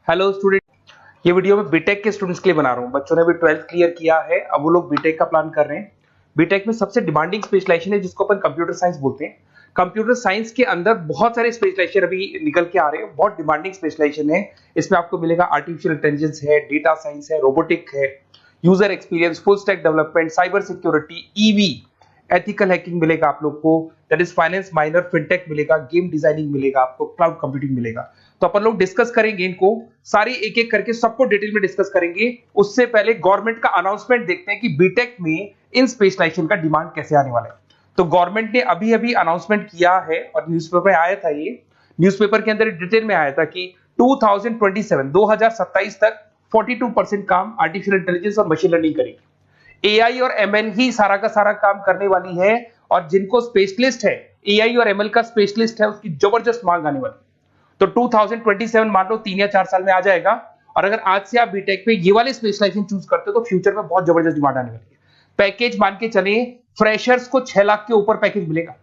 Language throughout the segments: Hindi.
हेलो स्टूडेंट, ये वीडियो मैं बीटेक के स्टूडेंट्स के लिए बना रहा हूँ। बच्चों ने भी 12th क्लियर किया है, अब वो लोग बीटेक का प्लान कर रहे हैं। बीटेक में सबसे डिमांडिंग स्पेशलाइजेशन है जिसको अपन कंप्यूटर साइंस बोलते हैं। कंप्यूटर साइंस के अंदर बहुत सारे स्पेशलाइजेशन अभी निकल के आ रहे हैं, बहुत डिमांडिंग स्पेशलाइजेशन है। इसमें आपको मिलेगा आर्टिफिशियल इंटेलिजेंस है, डेटा साइंस है, रोबोटिक है, user experience, full stack development, cyber security, EV, ethical hacking मिलेगा आप लोग को, that is finance minor, fintech मिलेगा, गेम डिजाइनिंग मिलेगा आपको, क्लाउड कंप्यूटिंग मिलेगा। तो अपन लोग डिस्कस करेंगे इनको सारी एक एक करके, सबको डिटेल में डिस्कस करेंगे। उससे पहले गवर्नमेंट का अनाउंसमेंट देखते हैं कि बीटेक में इन स्पेशलाइजेशन का डिमांड कैसे आने वाला है। तो गवर्नमेंट ने अभी अभी अनाउंसमेंट किया है और न्यूज़पेपर में आया था, ये न्यूज़पेपर के अंदर डिटेल में आया था कि 2027 तक 42% काम आर्टिफिशियल इंटेलिजेंस और मशीन लर्निंग करेगी। एआई और एमएल ही सारा का सारा काम करने वाली है, और जिनको स्पेशलिस्ट है, एआई और एमएल का स्पेशलिस्ट है, उसकी जबरदस्त मांग आने वाली है। तो 2027 मान लो 3 या 4 साल में आ जाएगा। और अगर आज से आप बीटेक पे ये वाले स्पेशलाइजेशन चूज करते हो तो फ्यूचर में बहुत जबरदस्त डिमांड आने वाली है। पैकेज मान के चले, फ्रेशर्स को 6 लाख के ऊपर पैकेज मिलेगा,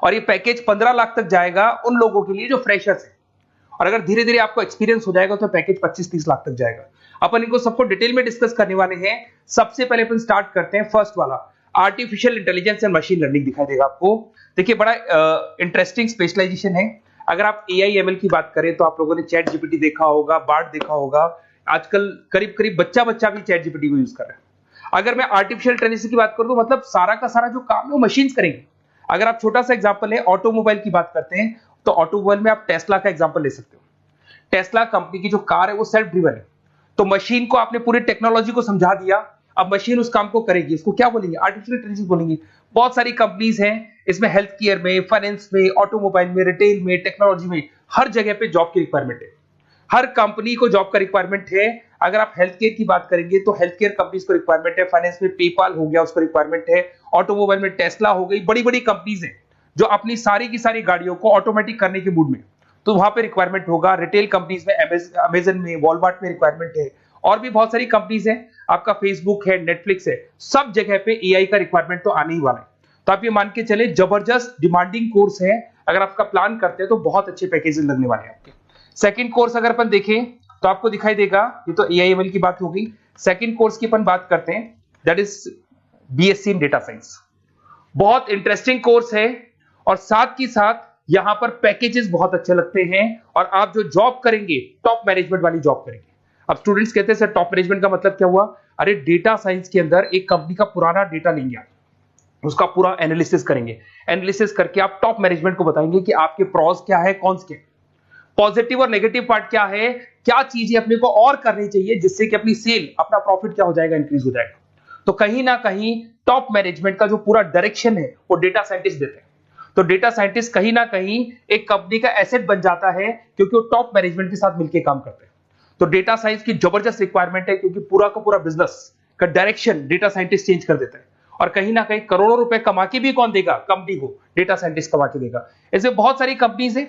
और ये पैकेज 15 लाख तक जाएगा उन लोगों के लिए जो फ्रेशर्स है। और अगर धीरे धीरे आपको एक्सपीरियंस हो जाएगा तो पैकेज 25-30 लाख तक जाएगा। अपन इनको सबको डिटेल में डिस्कस करने वाले हैं। सबसे पहले अपन स्टार्ट करते हैं फर्स्ट वाला, artificial intelligence and machine learning दिखाई देगा आपको। देखिए बड़ा इंटरेस्टिंग स्पेशलाइजेशन है। अगर आप एआई एमएल की बात करें तो आप लोगों ने चैट जीपीटी देखा होगा, बार्ड देखा होगा। आजकल करीब करीब बच्चा बच्चा भी चैट जीपीटी को यूज कर रहा है। अगर मैं आर्टिफिशियल इंटेलिजेंस की बात करूं तो मतलब सारा का सारा जो काम है वो मशीन्स करेंगे। अगर आप छोटा सा एग्जांपल है, ऑटोमोबाइल की बात करते हैं तो ऑटोमोबाइल में आप टेस्ला का एग्जांपल ले सकते हो। टेस्ला कंपनी की जो कार है वो सेल्फ ड्रिवन है। तो मशीन को आपने पूरी टेक्नोलॉजी को समझा दिया, अब मशीन उस काम को करेगी। इसको क्या बोलेंगे? आर्टिफिशियल इंटेलिजेंस बोलेंगे। बहुत सारी कंपनीज हैं इसमें, हेल्थ केयर में, फाइनेंस में, ऑटोमोबाइल में, रिटेल में, टेक्नोलॉजी में, हर जगह पे जॉब की रिक्वायरमेंट है। हर कंपनी को जॉब का रिक्वायरमेंट है। अगर आप हेल्थ केयर की बात करेंगे तो हेल्थ केयर कंपनीज को रिक्वायरमेंट है, फाइनेंस में पेपाल हो गया उसको रिक्वायरमेंट है, ऑटोमोबाइल में टेस्ला हो गई, बड़ी बड़ी कंपनीज हैं जो अपनी सारी की सारी गाड़ियों को ऑटोमेटिक करने के मूड में, तो वहां पे रिक्वायरमेंट होगा। रिटेल कंपनीज में अमेजन में, वॉलमार्ट में रिक्वायरमेंट है, और भी बहुत सारी कंपनीज हैं, आपका फेसबुक है, नेटफ्लिक्स है, सब जगह पे एआई का रिक्वायरमेंट तो आने ही वाला है। तो आप ये मान के चले जबरदस्त डिमांडिंग कोर्स है। अगर आपका प्लान करते हैं तो बहुत अच्छे पैकेजेस लगने वाले हैं आपके। सेकंड कोर्स अगर अपन देखें तो आपको दिखाई देगा, ये तो एआई एमएल की बात हो गई। सेकंड कोर्स की अपन बात करते हैं, that is BSc in data science. बहुत इंटरेस्टिंग कोर्स है, और साथ ही साथ यहां पर पैकेजेस बहुत अच्छे लगते हैं, और आप जो जॉब करेंगे टॉप मैनेजमेंट वाली जॉब करेंगे। अब स्टूडेंट्स कहते हैं सर टॉप मैनेजमेंट का मतलब क्या हुआ? अरे डेटा साइंस के अंदर एक कंपनी का पुराना डेटा लेंगे आप, उसका पूरा एनालिसिस करेंगे, एनालिसिस करके आप टॉप मैनेजमेंट को बताएंगे कि आपके प्रॉस क्या है, कौन से पॉजिटिव और नेगेटिव पार्ट क्या है, क्या चीजें अपने को और करनी चाहिए जिससे कि अपनी सेल, अपना प्रॉफिट क्या हो जाएगा, इंक्रीज हो जाएगा। तो कहीं ना कहीं टॉप मैनेजमेंट का जो पूरा डायरेक्शन है वो डेटा साइंटिस्ट देते हैं। तो डेटा साइंटिस्ट कहीं ना कहीं एक कंपनी का एसेट बन जाता है, क्योंकि वो टॉप मैनेजमेंट के साथ मिलकर काम करते हैं। तो डेटा साइंस की जबरदस्त रिक्वायरमेंट है, क्योंकि पूरा का पूरा बिजनेस का डायरेक्शन डेटा साइंटिस्ट चेंज कर देता है। और कहीं ना कहीं करोड़ों रुपए कमा के भी कौन देगा? कंपनी को डेटा साइंटिस्ट कमा के देगा। ऐसे बहुत सारी कंपनीज है,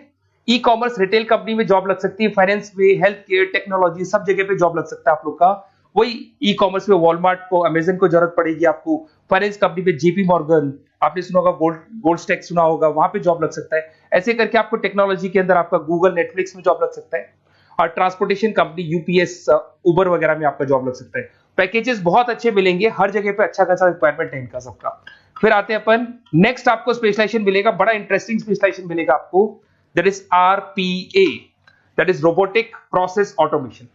ई कॉमर्स, रिटेल कंपनी में जॉब लग सकती है, फाइनेंस में, हेल्थ केयर, टेक्नोलॉजी, सब जगह पे जॉब लग सकता है आप लोग का। वही ई कॉमर्स में वॉलमार्ट को, अमेजन को जरूरत पड़ेगी आपको। फाइनेंस कंपनी में जेपी मॉर्गन, आपने सुना होगा, गोल्ड स्टैक सुना होगा, वहां पे जॉब लग सकता है। ऐसे करके आपको टेक्नोलॉजी के अंदर आपका गूगल, नेटफ्लिक्स में जॉब लग सकता है। और ट्रांसपोर्टेशन कंपनी यूपीएस, उबर वगैरह में आपका जॉब लग सकता है। पैकेजेस बहुत अच्छे मिलेंगे, हर जगह पे अच्छा खासा रिक्वायरमेंट है इनका सबका। फिर आते हैं अपन नेक्स्ट, आपको स्पेशलाइजेशन मिलेगा, बड़ा इंटरेस्टिंग स्पेशलाइजेशन मिलेगा आपको, that is RPA, that is robotic process automation.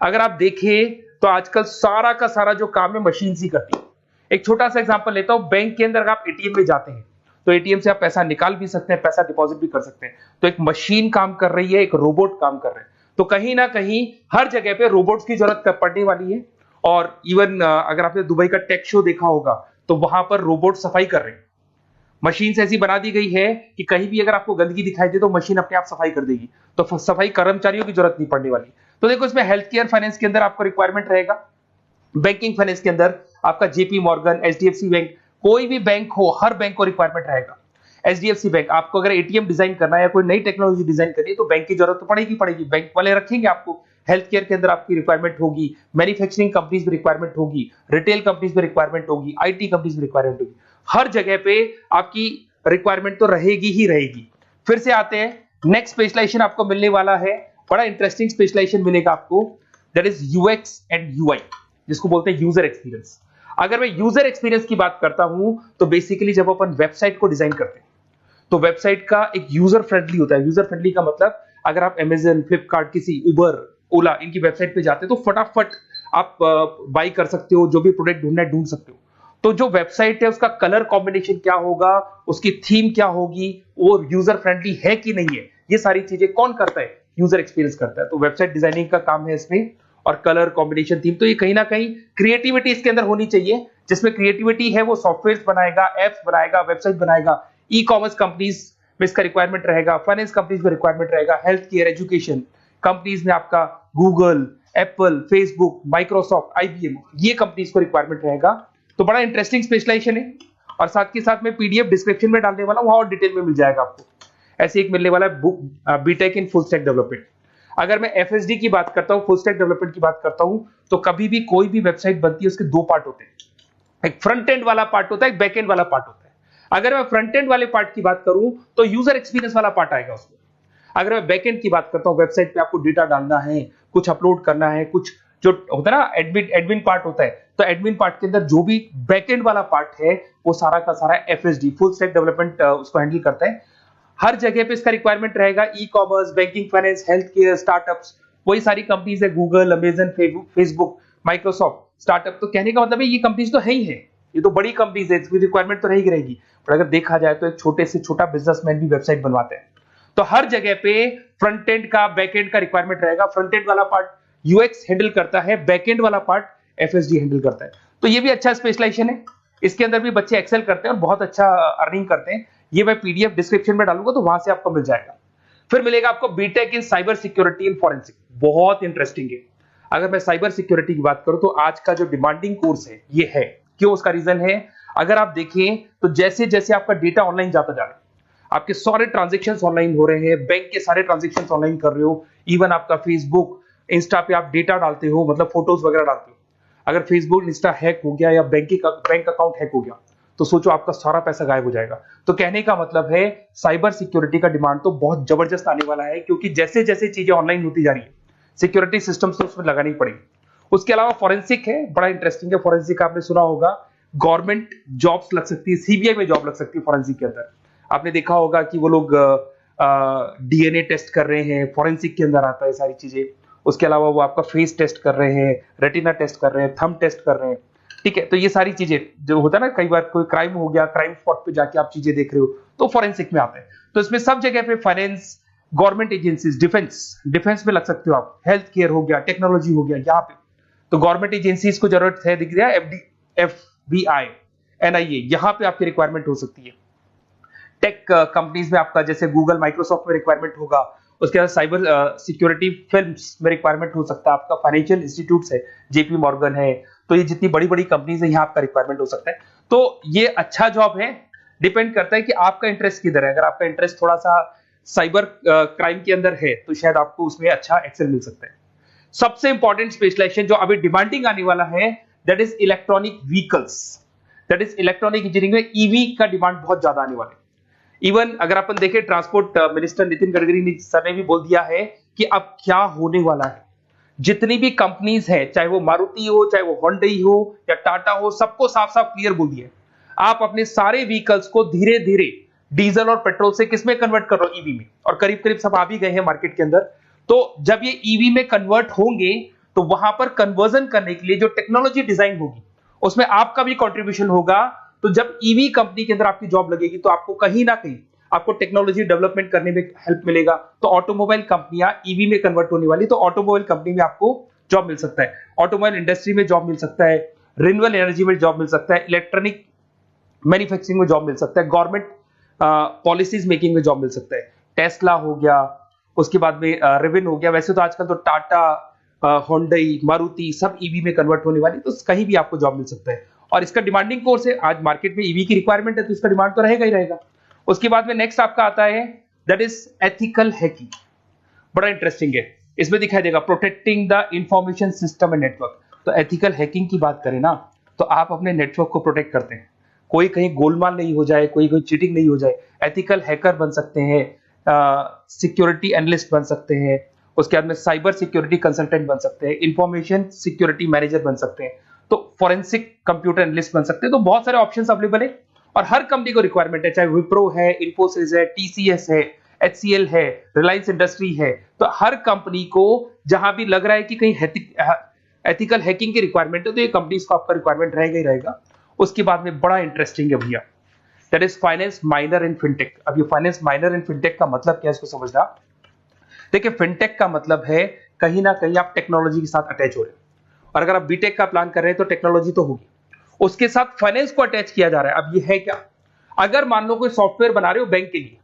अगर आप देखें तो आजकल सारा का सारा जो काम है मशीन ही करती है। एक छोटा सा एग्जांपल लेता हूं, बैंक के अंदर अगर आप एटीएम में जाते हैं तो एटीएम से आप पैसा निकाल भी सकते हैं, पैसा डिपॉजिट भी कर सकते हैं। तो एक मशीन काम कर रही है, एक रोबोट काम कर रहे हैं। तो कहीं ना कहीं हर जगह पे रोबोट्स की जरूरत पड़ने वाली है। और इवन अगर आपने दुबई का टेक शो देखा होगा तो वहां पर रोबोट सफाई कर रहे हैं। मशीन ऐसी बना दी गई है कि कहीं भी अगर आपको गंदगी दिखाई दे तो मशीन अपने आप सफाई कर देगी, तो सफाई कर्मचारियों की जरूरत नहीं पड़ने वाली। तो देखो इसमें हेल्थ केयर, फाइनेंस के अंदर आपको रिक्वायरमेंट रहेगा, बैंकिंग फाइनेंस के अंदर आपका जेपी मॉर्गन, एचडीएफसी बैंक, कोई भी बैंक हो, हर बैंक को रिक्वायरमेंट रहेगा। एचडीएफसी बैंक, आपको अगर एटीएम डिजाइन करना है या कोई नई टेक्नोलॉजी डिजाइन करनी है तो बैंक की जरूरत तो पड़ेगी, बैंक वाले रखेंगे आपको। हेल्थ केयर के अंदर आपकी रिक्वायरमेंट होगी, मैन्युफैक्चरिंग कंपनीज में रिक्वायरमेंट होगी, रिटेल कंपनीज में रिक्वायरमेंट होगी, आईटी कंपनीज में रिक्वायरमेंट होगी। हर जगह पे आपकी रिक्वायरमेंट तो रहेगी ही रहेगी। फिर से आते हैं, नेक्स्ट स्पेशलाइजेशन आपको मिलने वाला है बड़ा इंटरेस्टिंग स्पेशलाइजेशन मिलेगा आपको, that is UX and UI, जिसको बोलते हैं यूजर एक्सपीरियंस। अगर मैं यूजर एक्सपीरियंस की बात करता हूं तो बेसिकली जब अपन वेबसाइट को डिजाइन करते हैं तो वेबसाइट का एक यूजर फ्रेंडली होता है। यूजर फ्रेंडली का मतलब अगर आप अमेजन, फ्लिपकार्ट, किसी उबर, ओला इनकी वेबसाइट पे जाते हैं तो फटाफट आप बाई कर सकते हो, जो भी प्रोडक्ट ढूंढना है ढूंढ सकते हो। तो जो वेबसाइट है उसका कलर कॉम्बिनेशन क्या होगा, उसकी थीम क्या होगी, वो यूजर फ्रेंडली है कि नहीं है, ये सारी चीजें कौन करता है, यूजर एक्सपीरियंस करता है। तो वेबसाइट डिजाइनिंग का काम है इसमें, और कलर कॉम्बिनेशन, थीम, तो ये कहीं ना कहीं क्रिएटिविटी इसके अंदर होनी चाहिए। जिसमें क्रिएटिविटी है वो सॉफ्टवेयर बनाएगा, एप्स बनाएगा, वेबसाइट बनाएगा। ई कॉमर्स कंपनीज में इसका रिक्वायरमेंट रहेगा, फाइनेंस कंपनीज में रिक्वायरमेंट रहेगा, हेल्थ केयर, एजुकेशन कंपनीज में आपका Google, Apple, Facebook, Microsoft, IBM, ये कंपनीज को रिक्वायरमेंट रहेगा। तो बड़ा इंटरेस्टिंग स्पेशलाइजेशन है, और साथ के साथ में पीडीएफ डिस्क्रिप्शन में डालने वाला हूं, वहां और डिटेल में मिल जाएगा आपको। ऐसे एक मिलने वाला है book, B Tech in full stack development. अगर मैं एफएसडी की बात करता हूं, फुल स्टैक डेवलपमेंट की बात करता हूं, तो कभी भी कोई भी वेबसाइट बनती है उसके दो पार्ट होते हैं, एक फ्रंट एंड वाला पार्ट होता है, एक बैक एंड वाला पार्ट होता है। अगर मैं फ्रंट एंड वाले पार्ट की बात करूं तो यूजर एक्सपीरियंस वाला पार्ट आएगा उसमें। अगर मैं बैक एंड की बात करता हूं, वेबसाइट पे आपको डेटा डालना है, कुछ अपलोड करना है, कुछ जो होता है ना एडमिन पार्ट होता है, तो एडमिन पार्ट के अंदर जो भी बैक एंड वाला पार्ट है वो सारा का सारा एफएसडी, फुल स्टैक डेवलपमेंट, उसको हैंडल करता है। हर जगह पे इसका रिक्वायरमेंट रहेगा। E commerce, banking, finance, health care, startups, वही सारी कंपनीज है, Google, Amazon, Facebook, Microsoft, startup. तो कहने का मतलब है ये कंपनीज तो है ही है, ये तो बड़ी कंपनीज है, इसकी रिक्वायरमेंट तो रहेगी। पर अगर देखा जाए तो एक छोटे से छोटा बिजनेसमैन भी वेबसाइट बनवाते हैं। तो हर जगह पे फ्रंट एंड का, बैक एंड का रिक्वायरमेंट रहेगा। फ्रंट एंड वाला पार्ट यूएक्स हैंडल करता है, बैक एंड वाला पार्ट एफएसडी हैंडल करता है। तो ये भी अच्छा स्पेशलाइजेशन है, इसके अंदर भी बच्चे एक्सेल करते हैं और बहुत अच्छा अर्निंग करते हैं। ये मैं पीडीएफ डिस्क्रिप्शन में डालूंगा तो वहां से आपको मिल जाएगा। फिर मिलेगा आपको B Tech in cyber security and forensic, बहुत इंटरेस्टिंग है। अगर मैं साइबर सिक्योरिटी की बात करूं तो आज का जो डिमांडिंग कोर्स है ये है। क्यों? उसका रीजन है, अगर आप देखें तो जैसे जैसे आपका डेटा ऑनलाइन जाता जा रहा है, आपके सारे ट्रांजेक्शंस ऑनलाइन हो रहे हैं, बैंक के सारे ट्रांजेक्शंस ऑनलाइन कर रहे हो, इवन आपका फेसबुक, इंस्टा पे आप डेटा डालते हो, मतलब फोटोज वगैरह डालते हो। अगर फेसबुक, इंस्टा हैक हो गया या बैंक अकाउंट हैक हो गया तो सोचो आपका सारा पैसा गायब हो जाएगा। तो कहने का मतलब है साइबर सिक्योरिटी का डिमांड तो बहुत जबरदस्त आने वाला है, क्योंकि जैसे जैसे चीजें ऑनलाइन होती जा रही है सिक्योरिटी सिस्टम्स तो उसमें लगानी पड़ेगी। उसके अलावा फॉरेंसिक है, बड़ा इंटरेस्टिंग है। फॉरेंसिक आपने सुना होगा, गवर्नमेंट जॉब्स लग सकती है, सीबीआई में जॉब लग सकती है फॉरेंसिक के अंदर। आपने देखा होगा कि वो लोग डीएनए टेस्ट कर रहे हैं, फॉरेंसिक के अंदर आता है सारी चीजें। उसके अलावा वो आपका फेस टेस्ट कर रहे हैं, रेटिना टेस्ट कर रहे हैं, थंब टेस्ट कर रहे हैं, ठीक है। तो ये सारी चीजें जो होता है ना, कई बार कोई क्राइम हो गया, क्राइम स्पॉट पे जाके आप चीजें देख रहे हो तो फॉरेंसिक में आते हैं। तो इसमें सब जगह पे फाइनेंस, गवर्नमेंट एजेंसीज, डिफेंस में लग सकते हो आप, हेल्थ केयर हो गया, टेक्नोलॉजी हो गया, यहाँ पे तो गवर्नमेंट एजेंसीज को जरूरत है, दिख रहा है, एफबीआई, एनआईए, यहाँ पे आपकी रिक्वायरमेंट हो सकती है। टेक कंपनीज में आपका जैसे गूगल, माइक्रोसॉफ्ट में रिक्वायरमेंट होगा। उसके बाद साइबर सिक्योरिटी फिल्म्स में रिक्वायरमेंट हो सकता है आपका, फाइनेंशियल इंस्टीट्यूट्स है, जेपी मॉर्गन है, तो ये जितनी बड़ी बड़ी कंपनीज है यहाँ आपका रिक्वायरमेंट हो सकता है। तो ये अच्छा जॉब है, डिपेंड करता है कि आपका इंटरेस्ट किधर है। अगर आपका इंटरेस्ट थोड़ा सा साइबर क्राइम के अंदर है तो शायद आपको उसमें अच्छा एक्सेल मिल सकता है। सबसे इंपॉर्टेंट स्पेशलाइजेशन जो अभी डिमांडिंग आने वाला है, that is electronic vehicles, that is electronic engineering में ईवी का डिमांड बहुत ज्यादा आने वाला है। इवन अगर अपन देखें, transport minister Nitin Gadkari sir ने भी बोल दिया है कि अब क्या होने वाला है, जितनी भी कंपनीज है, चाहे वो मारुति हो, चाहे वो होंडई हो या टाटा हो, सबको साफ साफ क्लियर बोल दिया, आप अपने सारे व्हीकल्स को धीरे धीरे डीजल और पेट्रोल से किसमें कन्वर्ट कर रहे हो, ईवी में। और करीब करीब सब आ भी गए हैं मार्केट के अंदर। तो जब ये ईवी में कन्वर्ट होंगे तो वहां पर कन्वर्जन करने के लिए जो टेक्नोलॉजी डिजाइन होगी उसमें आपका भी कंट्रीब्यूशन होगा। तो जब ईवी कंपनी के अंदर आपकी जॉब लगेगी तो आपको कहीं ना कहीं आपको टेक्नोलॉजी डेवलपमेंट करने में हेल्प मिलेगा। तो ऑटोमोबाइल कंपनियां ईवी में कन्वर्ट होने वाली, तो ऑटोमोबाइल कंपनी में आपको जॉब मिल सकता है, ऑटोमोबाइल इंडस्ट्री में जॉब मिल सकता है, रिन्यूएबल एनर्जी में जॉब मिल सकता है, इलेक्ट्रॉनिक मैन्युफैक्चरिंग में जॉब मिल सकता है, गवर्नमेंट पॉलिसीज मेकिंग में जॉब मिल सकता है, टेस्ला हो गया, उसके बाद में रिविन हो गया। वैसे तो आजकल तो टाटा, होंडई, मारुति सब ईवी में कन्वर्ट होने वाली, तो कहीं भी आपको जॉब मिल सकता है। और इसका डिमांडिंग कोर्स है, आज मार्केट में ईवी की रिक्वायरमेंट है तो इसका डिमांड तो रहेगा ही रहेगा। उसके बाद में नेक्स्ट आपका आता है, दैट इज एथिकल हैकिंग, बड़ा इंटरेस्टिंग है। इसमें दिखाई देगा protecting the information system and network. तो एथिकल हैकिंग की बात करें ना, तो आप अपने नेटवर्क को प्रोटेक्ट करते हैं, कोई कहीं गोलमाल नहीं हो जाए, कोई चीटिंग नहीं हो जाए। एथिकल हैकर बन सकते हैं, सिक्योरिटी एनालिस्ट बन सकते हैं, उसके बाद में साइबर सिक्योरिटी कंसल्टेंट बन सकते हैं, इंफॉर्मेशन सिक्योरिटी मैनेजर बन सकते हैं, तो फॉरेंसिक कंप्यूटर एनालिस्ट बन सकते हैं। तो बहुत सारे ऑप्शंस अवेलेबल है और हर कंपनी को रिक्वायरमेंट है, चाहे विप्रो है, इन्फोसिस है, टीसीएस है, एचसीएल है, रिलायंस इंडस्ट्री है। तो हर कंपनी को जहां भी लग रहा है कि कहीं एथिकल हैकिंग की रिक्वायरमेंट है, तो ये कंपनीज को आपका रिक्वायरमेंट रहेगा ही रहेगा। उसके बाद में बड़ा इंटरेस्टिंग है भैया, that is finance minor in fintech. अब ये फाइनेंस माइनर इन फिनटेक का मतलब क्या है, इसको समझना। देखिए, फिनटेक का मतलब है कहीं ना कहीं आप टेक्नोलॉजी के साथ अटैच हो रहे हैं, और अगर आप बीटेक का प्लान कर रहे हैं तो टेक्नोलॉजी तो होगी, उसके साथ फाइनेंस को अटैच किया जा रहा है। अब ये है क्या, अगर मान लो कोई सॉफ्टवेयर बना रहे हो बैंक के लिए,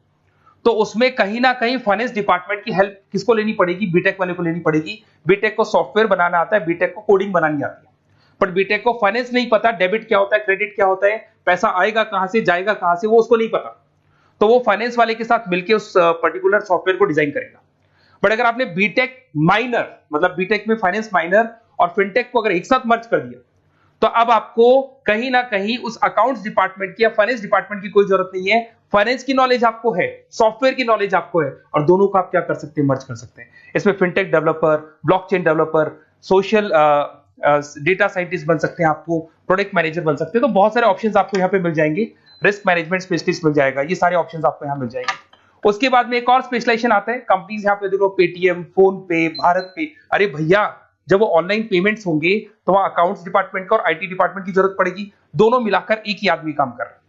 तो उसमें कहीं ना कहीं फाइनेंस डिपार्टमेंट की हेल्प किसको लेनी पड़ेगी, बीटेक वाले को लेनी पड़ेगी। बीटेक को सॉफ्टवेयर बनाना आता है, बीटेक को कोडिंग बनानी आती है, बट बीटेक को फाइनेंस नहीं पता, डेबिट क्या होता है, क्रेडिट क्या होता है, पैसा आएगा कहां से, जाएगा कहां से, वो उसको नहीं पता। तो वो फाइनेंस वाले के साथ मिलकर उस पर्टिकुलर सॉफ्टवेयर को डिजाइन करेगा। बट अगर आपने बीटेक माइनर, मतलब बीटेक में फाइनेंस माइनर और फिनटेक को अगर एक साथ मर्ज कर दिया, तो अब आपको कहीं ना कहीं उस अकाउंट्स डिपार्टमेंट की या फाइनेंस डिपार्टमेंट की कोई जरूरत नहीं है। फाइनेंस की नॉलेज आपको है, सॉफ्टवेयर की नॉलेज आपको है, और दोनों को आप क्या कर सकते हैं, मर्ज कर सकते हैं। इसमें fintech developer, blockchain developer, social data scientist बन सकते हैं, आपको प्रोडक्ट मैनेजर बन सकते हैं। तो बहुत सारे ऑप्शंस आपको यहाँ पे मिल जाएंगे, रिस्क मैनेजमेंट स्पेशलिस्ट मिल जाएगा, ये सारे ऑप्शंस आपको यहाँ मिल जाएंगे। उसके बाद में एक और स्पेशलाइजेशन आता है, कंपनीज यहाँ पे देखो, पेटीएम, फोन पे, भारत पे। अरे भैया, जब वो ऑनलाइन पेमेंट्स होंगे तो वहां अकाउंट्स डिपार्टमेंट का और आईटी डिपार्टमेंट की जरूरत पड़ेगी, दोनों मिलाकर एक ही आदमी काम कर रहा है,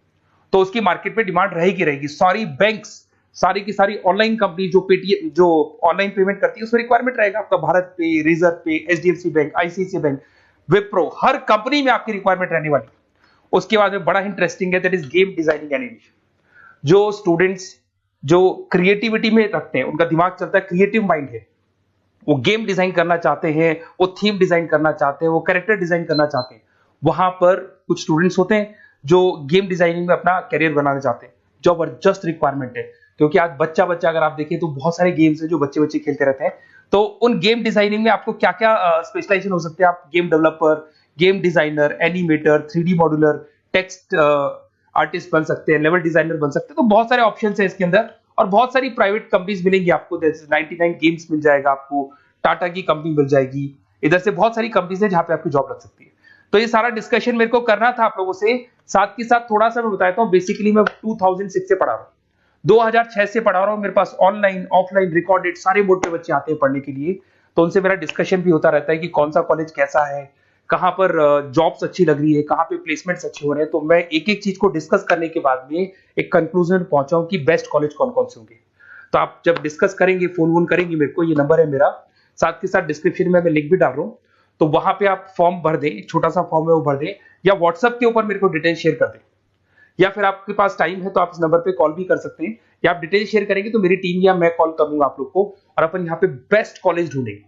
तो उसकी मार्केट में डिमांड रहेगी रहेगी। सारी बैंक्स, सारी की सारी ऑनलाइन कंपनी जो पेटीएम, जो ऑनलाइन पेमेंट करती है, उसमें रिक्वायरमेंट रहेगा आपका भारत पे, Razorpay, HDFC bank, ICICI bank, Wipro, हर कंपनी में आपकी रिक्वायरमेंट रहने वाली। उसके बाद में बड़ा इंटरेस्टिंग है, that is game designing animation. जो स्टूडेंट्स जो क्रिएटिविटी में रखते हैं, उनका दिमाग चलता है, क्रिएटिव माइंड है, वो गेम डिजाइन करना चाहते हैं, वो थीम डिजाइन करना चाहते हैं, वो कैरेक्टर डिजाइन करना चाहते हैं, वहां पर कुछ स्टूडेंट्स होते हैं जो गेम डिजाइनिंग में अपना करियर बनाना चाहते हैं। जबरदस्त रिक्वायरमेंट है, क्योंकि आज बच्चा बच्चा अगर आप देखें तो बहुत सारे गेम्स हैं जो बच्चे बच्चे खेलते रहते हैं। तो उन गेम डिजाइनिंग में आपको क्या क्या स्पेशलाइजेशन हो सकते हैं, आप game developer, game designer, animator, 3D modular, text artist बन सकते हैं, लेवल डिजाइनर बन सकते हैं। तो बहुत सारे ऑप्शन है इसके अंदर, और बहुत सारी प्राइवेट कंपनीज मिलेंगी आपको, जैसे 99 गेम्स मिल जाएगा आपको, टाटा की कंपनी मिल जाएगी, इधर से बहुत सारी कंपनीज है जहां पे आपकी जॉब लग सकती है। तो ये सारा डिस्कशन मेरे को करना था आप लोगों से, साथ के साथ थोड़ा सा मैं बताता हूँ। बेसिकली मैं 2006 से पढ़ा रहा हूँ, 2006 से पढ़ा रहा हूँ। मेरे पास ऑनलाइन, ऑफलाइन, रिकॉर्डेड सारे मोड पे बच्चे आते हैं पढ़ने के लिए, तो उनसे मेरा डिस्कशन भी होता रहता है कि कौन सा कॉलेज कैसा है, कहाँ पर जॉब्स अच्छी लग रही है, कहाँ पे प्लेसमेंट्स अच्छे हो रहे हैं। तो मैं एक एक चीज को डिस्कस करने के बाद में एक कंक्लूजन पहुंचा हूं कि बेस्ट कॉलेज कौन कौन से होंगे। तो आप जब डिस्कस करेंगे, फोन वोन करेंगे मेरे को, ये नंबर है मेरा, साथ के साथ डिस्क्रिप्शन में मैं लिंक भी डाल रहा हूँ, तो वहां पे आप फॉर्म भर दें, एक छोटा सा फॉर्म है वो भर दें, या व्हाट्सएप के ऊपर मेरे को डिटेल शेयर कर दें, या फिर आपके पास टाइम है तो आप इस नंबर पे कॉल भी कर सकते हैं, या आप डिटेल शेयर करेंगे तो मेरी टीम या मैं कॉल करूंगा आप लोग को, और अपन यहाँ पे बेस्ट कॉलेज ढूंढेंगे,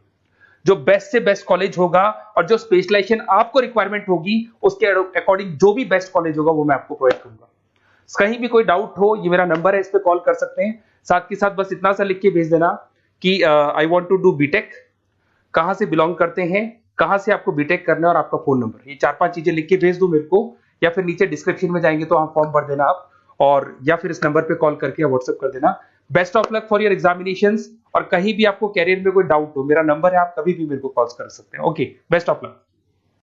जो बेस्ट से बेस्ट कॉलेज होगा, और जो स्पेशलाइजेशन आपको रिक्वायरमेंट होगी उसके अकॉर्डिंग जो भी बेस्ट कॉलेज होगा वो मैं आपको प्रोवाइड करूंगा। कहीं भी कोई डाउट हो, ये मेरा नंबर है, इस पे कॉल कर सकते हैं। साथ के साथ बस इतना सा लिख के भेज देना कि I want to do B Tech, कहां से बिलोंग करते हैं, कहां से आपको बीटेक करना है, और आपका फोन नंबर, ये 4-5 चीजें लिख के भेज दो मेरे को, या फिर नीचे डिस्क्रिप्शन में जाएंगे तो आप फॉर्म भर देना आप, और या फिर इस नंबर पे कॉल करके या व्हाट्सएप कर देना। Best of luck for your examinations, और कहीं भी आपको कैरियर में कोई डाउट हो, मेरा नंबर है, आप कभी भी मेरे को कॉल कर सकते हैं। Okay, best of luck.